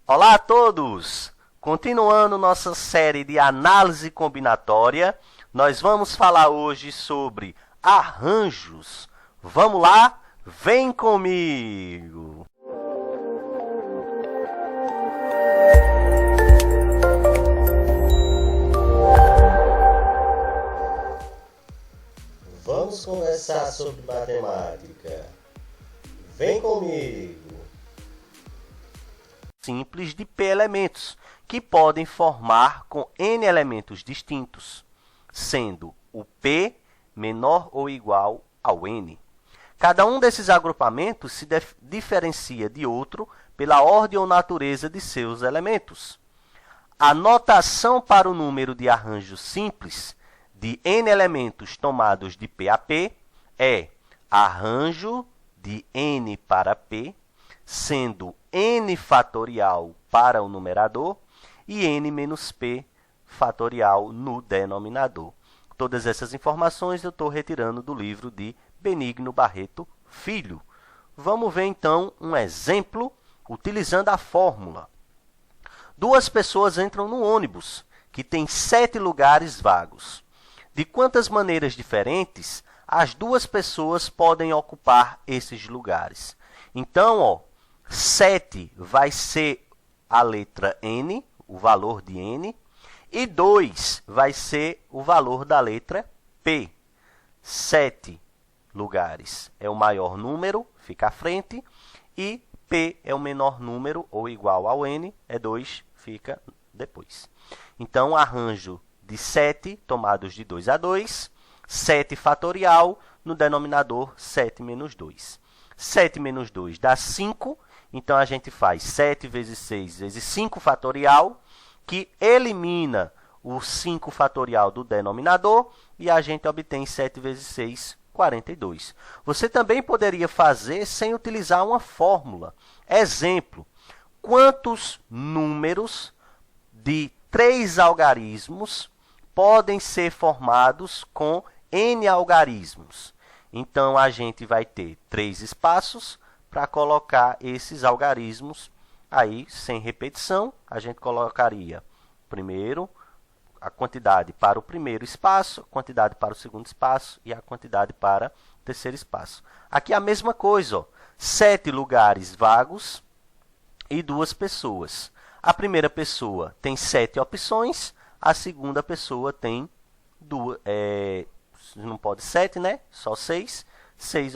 Olá a todos! Continuando nossa série de análise combinatória, nós vamos falar hoje sobre arranjos. Vamos lá? Vem comigo! Vamos conversar sobre matemática. Vem comigo! Simples de P elementos, que podem formar com N elementos distintos, sendo o P menor ou igual ao N. Cada um desses agrupamentos se diferencia de outro pela ordem ou natureza de seus elementos. A notação para o número de arranjo simples de N elementos tomados de P a P é arranjo de N para P, sendo N fatorial para o numerador e N menos P fatorial no denominador. Todas essas informações eu estou retirando do livro de Benigno Barreto Filho. Vamos ver, então, um exemplo utilizando a fórmula. Duas pessoas entram no ônibus, que tem 7 lugares vagos. De quantas maneiras diferentes as duas pessoas podem ocupar esses lugares? Então, 7 vai ser a letra N, o valor de N, e 2 vai ser o valor da letra P. 7 lugares é o maior número, fica à frente, e P é o menor número, ou igual ao N, é 2, fica depois. Então, arranjo de 7 tomados de 2 a 2, 7 fatorial, no denominador 7 menos 2. 7 menos 2 dá 5, então a gente faz 7 vezes 6 vezes 5 fatorial, que elimina o 5 fatorial do denominador, e a gente obtém 7 vezes 6, 42. Você também poderia fazer sem utilizar uma fórmula. Exemplo, quantos números de 3 algarismos podem ser formados com N algarismos? Então, a gente vai ter 3 espaços para colocar esses algarismos. Aí, sem repetição, a gente colocaria primeiro a quantidade para o primeiro espaço, a quantidade para o segundo espaço e a quantidade para o terceiro espaço. Aqui a mesma coisa, 7 lugares vagos e 2 pessoas. A primeira pessoa tem 7 opções, a segunda pessoa tem não pode 7, né? Só 6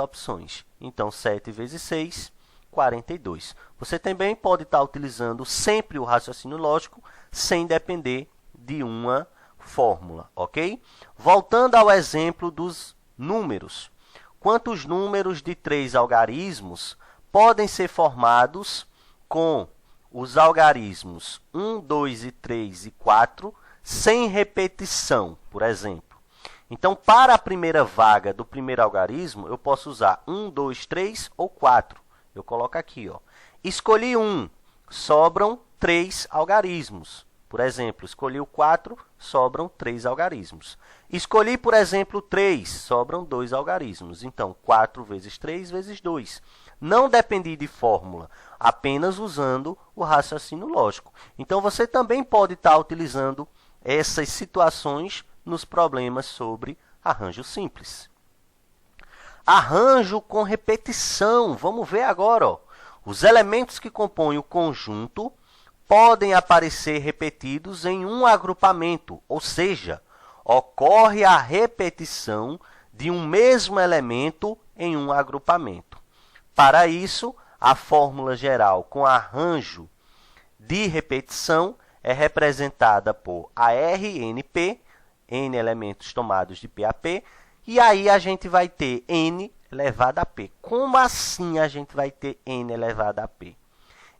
opções. Então, 7 vezes 6, 42. Você também pode estar utilizando sempre o raciocínio lógico, sem depender de uma fórmula, ok? Voltando ao exemplo dos números. Quantos números de 3 algarismos podem ser formados com os algarismos 1, 2 e 3 e 4, sem repetição, por exemplo? Então, para a primeira vaga do primeiro algarismo, eu posso usar 1, 2, 3 ou 4. Eu coloco aqui, Escolhi 1, sobram 3 algarismos. Por exemplo, escolhi o 4, sobram 3 algarismos. Escolhi, por exemplo, 3, sobram 2 algarismos. Então, 4 vezes 3 vezes 2. Não dependi de fórmula, apenas usando o raciocínio lógico. Então, você também pode estar utilizando essas situações nos problemas sobre arranjo simples. Arranjo com repetição. Vamos ver agora. Os elementos que compõem o conjunto podem aparecer repetidos em um agrupamento, ou seja, ocorre a repetição de um mesmo elemento em um agrupamento. Para isso, a fórmula geral com arranjo de repetição é representada por ARNP, N elementos tomados de P a P, e aí a gente vai ter N elevado a P. Como assim a gente vai ter N elevado a P?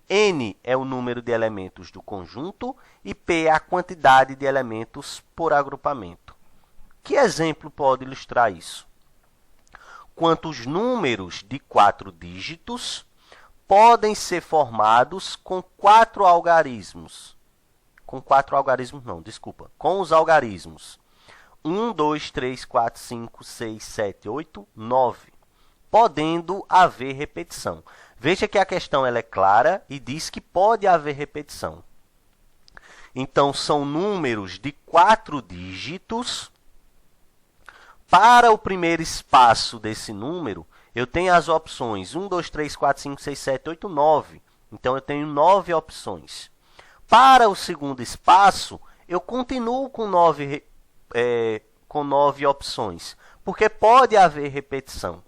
N é o número de elementos do conjunto e P é a quantidade de elementos por agrupamento. Que exemplo pode ilustrar isso? Quantos números de 4 dígitos podem ser formados com 4 algarismos? Com os algarismos 1, 2, 3, 4, 5, 6, 7, 8, 9, podendo haver repetição. Veja que a questão ela é clara e diz que pode haver repetição. Então, são números de 4 dígitos. Para o primeiro espaço desse número, eu tenho as opções 1, 2, 3, 4, 5, 6, 7, 8, 9. Então, eu tenho 9 opções. Para o segundo espaço, eu continuo com 9 opções, porque pode haver repetição.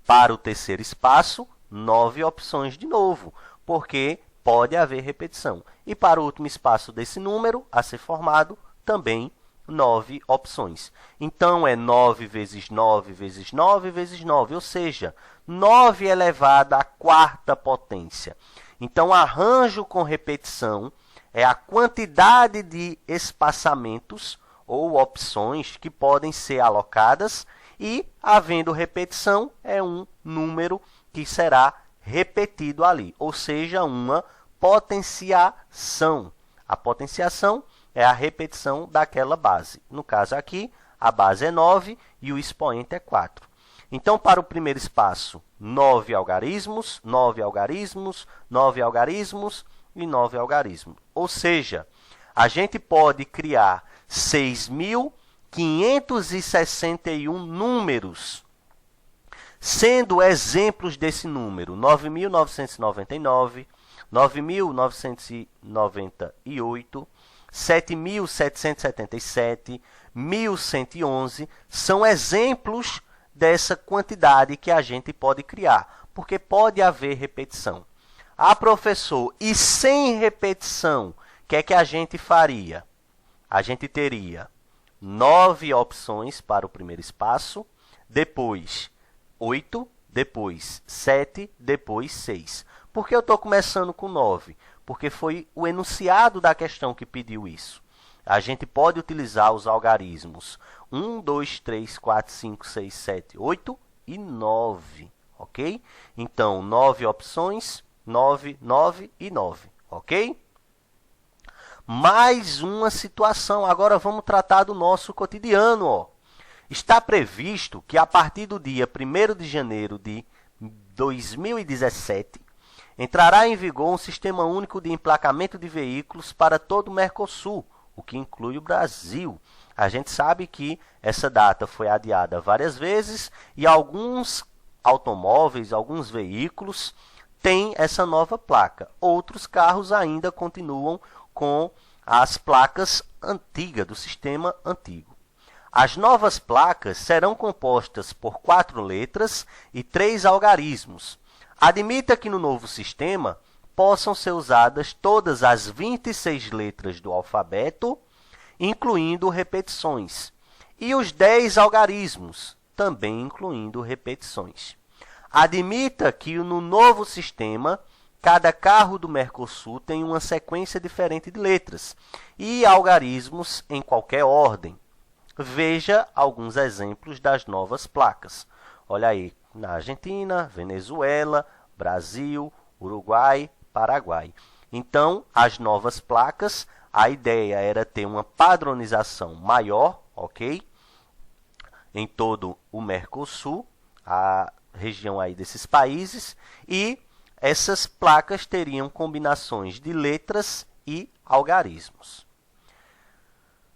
Para o terceiro espaço, 9 opções de novo, porque pode haver repetição. E para o último espaço desse número a ser formado, também 9 opções. Então, é 9 vezes 9 vezes 9 vezes 9, ou seja, 9 elevado à quarta potência. Então, arranjo com repetição é a quantidade de espaçamentos ou opções que podem ser alocadas e, havendo repetição, é um número que será repetido ali, ou seja, uma potenciação. A potenciação é a repetição daquela base. No caso aqui, a base é 9 e o expoente é 4. Então, para o primeiro espaço, 9 algarismos, 9 algarismos, 9 algarismos e 9 algarismos. Ou seja, a gente pode criar 6.561 números, sendo exemplos desse número 9.999, 9.998, 7.777, 1.111, são exemplos dessa quantidade que a gente pode criar, porque pode haver repetição. Ah, professor, e sem repetição, o que é que a gente faria? A gente teria 9 opções para o primeiro espaço, depois 8, depois 7, depois 6. Por que eu estou começando com 9? Porque foi o enunciado da questão que pediu isso. A gente pode utilizar os algarismos 1, 2, 3, 4, 5, 6, 7, 8 e 9, ok? Então, 9 opções, 9, 9 e 9, ok? Mais uma situação, agora vamos tratar do nosso cotidiano, ó. Está previsto que a partir do dia 1º de janeiro de 2017, entrará em vigor um sistema único de emplacamento de veículos para todo o Mercosul, o que inclui o Brasil. A gente sabe que essa data foi adiada várias vezes e alguns automóveis, alguns veículos têm essa nova placa. Outros carros ainda continuam com as placas antigas, do sistema antigo. As novas placas serão compostas por 4 letras e 3 algarismos. Admita que no novo sistema possam ser usadas todas as 26 letras do alfabeto, incluindo repetições, e os 10 algarismos, também incluindo repetições. Admita que no novo sistema, cada carro do Mercosul tem uma sequência diferente de letras e algarismos em qualquer ordem. Veja alguns exemplos das novas placas. Olha aí, na Argentina, Venezuela, Brasil, Uruguai, Paraguai. Então, as novas placas, a ideia era ter uma padronização maior, ok? Em todo o Mercosul, a região aí desses países, e essas placas teriam combinações de letras e algarismos.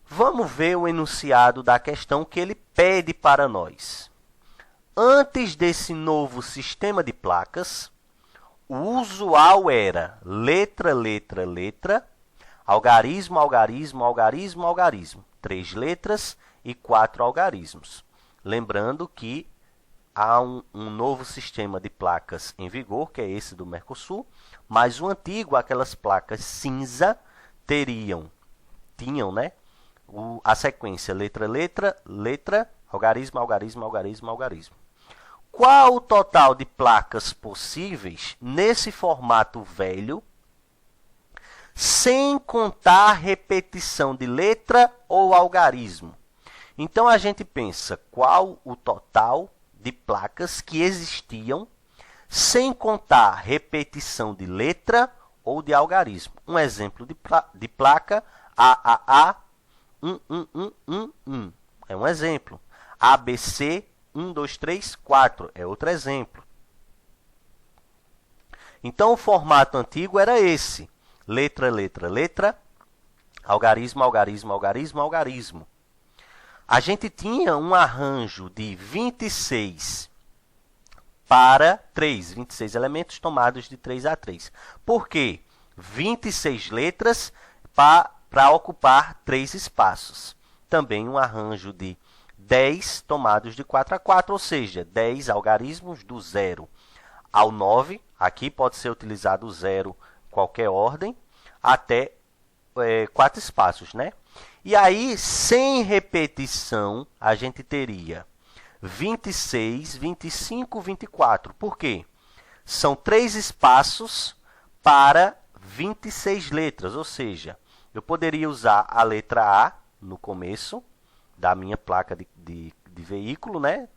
Vamos ver o enunciado da questão que ele pede para nós. Antes desse novo sistema de placas, o usual era letra, letra, letra, algarismo, algarismo, algarismo, algarismo. 3 letras e 4 algarismos. Lembrando que há um novo sistema de placas em vigor, que é esse do Mercosul, mas o antigo, aquelas placas cinza, tinham, né? A sequência letra, letra, letra, algarismo, algarismo, algarismo, algarismo. Qual o total de placas possíveis nesse formato velho, sem contar repetição de letra ou algarismo? Então, a gente pensa qual o total de placas que existiam, sem contar repetição de letra ou de algarismo. Um exemplo de placa, AAA, 1. É um exemplo. ABC, 1, 2, 3, 4. É outro exemplo. Então, o formato antigo era esse. Letra, letra, letra, algarismo, algarismo, algarismo, algarismo. A gente tinha um arranjo de 26 para 3, 26 elementos tomados de 3 a 3. Por quê? 26 letras para ocupar 3 espaços. Também um arranjo de 10 tomados de 4 a 4, ou seja, 10 algarismos do 0 ao 9. Aqui pode ser utilizado o 0, qualquer ordem, até 4 espaços, né? E aí, sem repetição, a gente teria 26, 25, 24. Por quê? São 3 espaços para 26 letras, ou seja, eu poderia usar a letra A no começo da minha placa de veículo, né?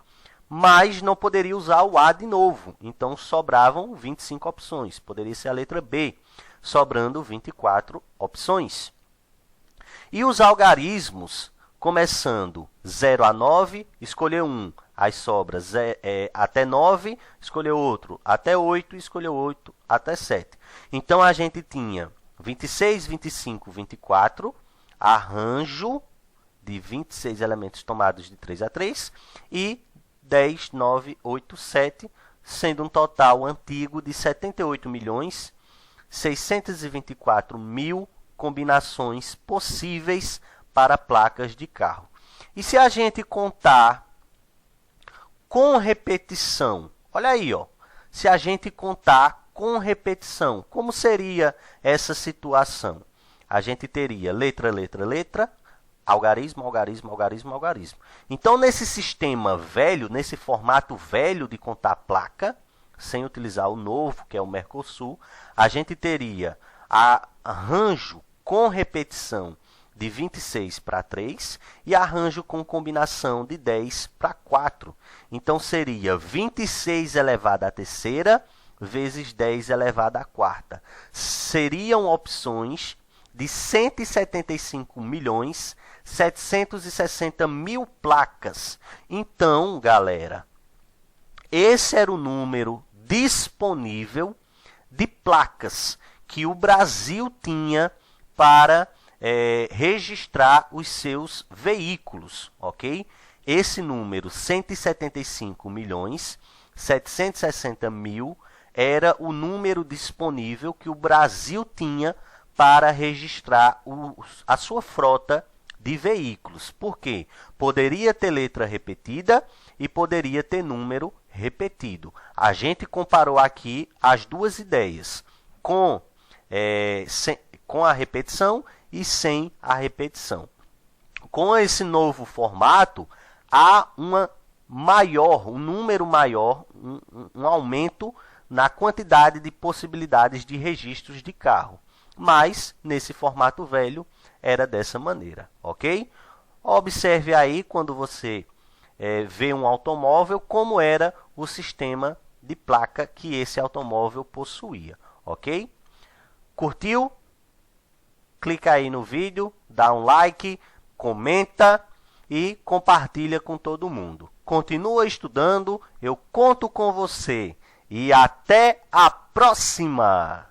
Mas não poderia usar o A de novo. Então, sobravam 25 opções. Poderia ser a letra B, sobrando 24 opções. E os algarismos, começando 0 a 9, escolher um. As sobras até 9, escolher outro. Até 8, escolher 8. Até 7. Então, a gente tinha 26, 25, 24, arranjo de 26 elementos tomados de 3 a 3 e 10, 9, 8, 7, sendo um total antigo de 78.624.000 combinações possíveis para placas de carro. E se a gente contar com repetição, olha aí, ó, se a gente contar com repetição, como seria essa situação? A gente teria letra, letra, letra, algarismo, algarismo, algarismo, algarismo. Então, nesse sistema velho, nesse formato velho de contar placa, sem utilizar o novo, que é o Mercosul, a gente teria arranjo com repetição de 26 para 3 e arranjo com combinação de 10 para 4. Então, seria 26 elevado à terceira vezes 10 elevado à quarta. Seriam opções de 175.760.000 placas. Então, galera, esse era o número disponível de placas que o Brasil tinha para registrar os seus veículos, ok? Esse número, 175.760.000, era o número disponível que o Brasil tinha para registrar a sua frota de veículos. Por quê? Poderia ter letra repetida e poderia ter número repetido. A gente comparou aqui as duas ideias, com a repetição e sem a repetição. Com esse novo formato, há um número maior, um aumento na quantidade de possibilidades de registros de carro. Mas, nesse formato velho, era dessa maneira, ok? Observe aí, quando você vê um automóvel, como era o sistema de placa que esse automóvel possuía, ok? Curtiu? Clica aí no vídeo, dá um like, comenta e compartilha com todo mundo. Continua estudando, eu conto com você e até a próxima!